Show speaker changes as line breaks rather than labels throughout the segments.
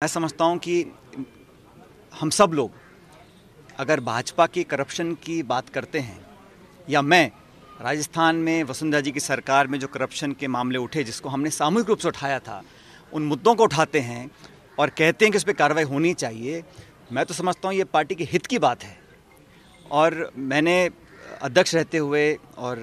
मैं समझता हूँ कि हम सब लोग अगर भाजपा की करप्शन की बात करते हैं या मैं राजस्थान में वसुंधरा जी की सरकार में जो करप्शन के मामले उठे जिसको हमने सामूहिक रूप से उठाया था, उन मुद्दों को उठाते हैं और कहते हैं कि उस पर कार्रवाई होनी चाहिए। मैं तो समझता हूँ ये पार्टी के हित की बात है। और मैंने अध्यक्ष रहते हुए और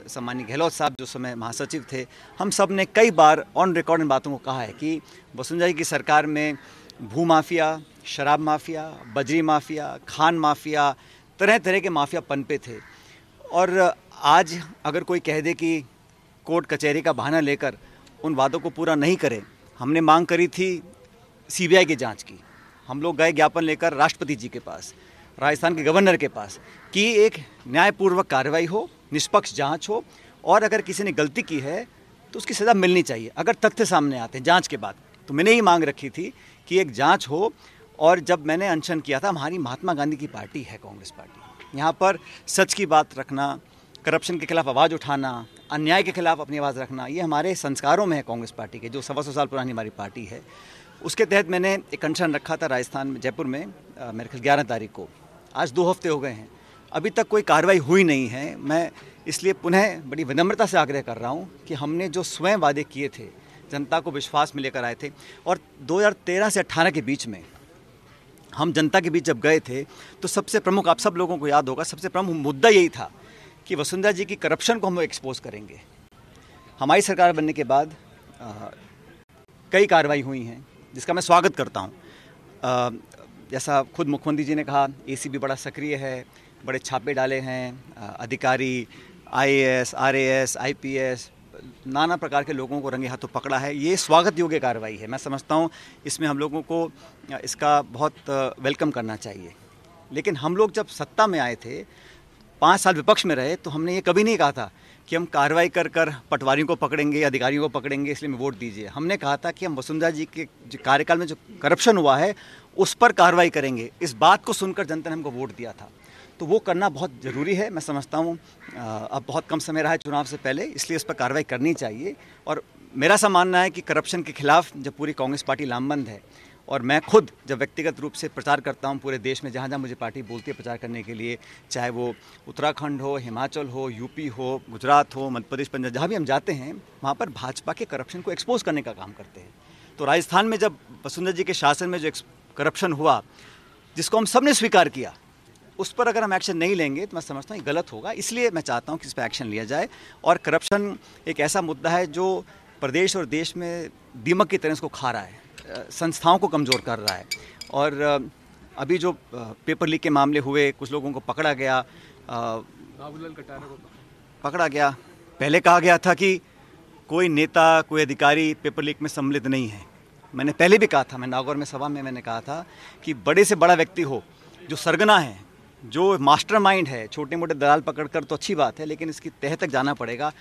सम्माननीय गहलोत साहब जो समय महासचिव थे, हम सब ने कई बार ऑन रिकॉर्ड इन बातों को कहा है कि वसुंधरा जी की सरकार में भू माफिया, शराब माफिया, बजरी माफिया, खान माफिया, तरह तरह के माफिया पनपे थे। और आज अगर कोई कह दे कि कोर्ट कचहरी का बहाना लेकर उन वादों को पूरा नहीं करे, हमने मांग करी थी सीबीआई की जांच की। हम लोग गए ज्ञापन लेकर राष्ट्रपति जी के पास, राजस्थान के गवर्नर के पास कि एक न्यायपूर्वक कार्रवाई हो, निष्पक्ष जांच हो और अगर किसी ने गलती की है तो उसकी सज़ा मिलनी चाहिए अगर तथ्य सामने आते हैं जांच के बाद। तो मैंने ही मांग रखी थी कि एक जांच हो। और जब मैंने अनशन किया था, हमारी महात्मा गांधी की पार्टी है कांग्रेस पार्टी, यहाँ पर सच की बात रखना, करप्शन के खिलाफ आवाज़ उठाना, अन्याय के खिलाफ अपनी आवाज़ रखना, ये हमारे संस्कारों में है कांग्रेस पार्टी के, जो 125 साल पुरानी हमारी पार्टी है। उसके तहत मैंने एक अनशन रखा था राजस्थान में, जयपुर में, मेरे ख्याल 11 तारीख को। आज 2 हफ्ते हो गए हैं, अभी तक कोई कार्रवाई हुई नहीं है। मैं इसलिए पुनः बड़ी विनम्रता से आग्रह कर रहा हूँ कि हमने जो स्वयं वादे किए थे, जनता को विश्वास में लेकर आए थे, और 2013 से 18 के बीच में हम जनता के बीच जब गए थे तो सबसे प्रमुख, आप सब लोगों को याद होगा, सबसे प्रमुख मुद्दा यही था कि वसुंधरा जी की करप्शन को हम एक्सपोज करेंगे। हमारी सरकार बनने के बाद कई कार्रवाई हुई हैं जिसका मैं स्वागत करता हूँ। जैसा खुद मुख्यमंत्री जी ने कहा, एसीबी बड़ा सक्रिय है, बड़े छापे डाले हैं, अधिकारी, आईएएस, आरएएस, आईपीएस, नाना प्रकार के लोगों को रंगे हाथों पकड़ा है। ये स्वागत योग्य कार्रवाई है। मैं समझता हूँ इसमें हम लोगों को इसका बहुत वेलकम करना चाहिए। लेकिन हम लोग जब सत्ता में आए थे, 5 साल विपक्ष में रहे, तो हमने ये कभी नहीं कहा था कि हम कार्रवाई कर कर पटवारियों को पकड़ेंगे, अधिकारियों को पकड़ेंगे, इसलिए वोट दीजिए। हमने कहा था कि हम वसुंधरा जी के कार्यकाल में जो करप्शन हुआ है उस पर कार्रवाई करेंगे। इस बात को सुनकर जनता ने हमको वोट दिया था, तो वो करना बहुत ज़रूरी है। मैं समझता हूँ अब बहुत कम समय रहा है चुनाव से पहले, इसलिए इस पर कार्रवाई करनी चाहिए। और मेरा ऐसा मानना है कि करप्शन के खिलाफ जब पूरी कांग्रेस पार्टी लामबंद है, और मैं खुद जब व्यक्तिगत रूप से प्रचार करता हूं पूरे देश में, जहां जहां मुझे पार्टी बोलती है प्रचार करने के लिए, चाहे वो उत्तराखंड हो, हिमाचल हो, यूपी हो, गुजरात हो, मध्य प्रदेश, पंजाब, जहां भी हम जाते हैं वहां पर भाजपा के करप्शन को एक्सपोज करने का काम करते हैं। तो राजस्थान में जब वसुंधरा जी के शासन में जो करप्शन हुआ, जिसको हम सब ने स्वीकार किया, उस पर अगर हम एक्शन नहीं लेंगे तो मैं समझता हूँ ये गलत होगा। इसलिए मैं चाहता हूँ कि इस पर एक्शन लिया जाए। और करप्शन एक ऐसा मुद्दा है जो प्रदेश और देश में दीमक की तरह इसको खा रहा है, संस्थाओं को कमज़ोर कर रहा है। और अभी जो पेपर लीक के मामले हुए, कुछ लोगों को पकड़ा गया,
बाबूलाल कटारिया को
पकड़ा गया। पहले कहा गया था कि कोई नेता, कोई अधिकारी पेपर लीक में सम्मिलित नहीं है। मैंने पहले भी कहा था, मैं नागौर में सभा में मैंने कहा था कि बड़े से बड़ा व्यक्ति हो, जो सरगना है, जो मास्टरमाइंड है, छोटे मोटे दलाल पकड़कर तो अच्छी बात है, लेकिन इसकी तह तक जाना पड़ेगा।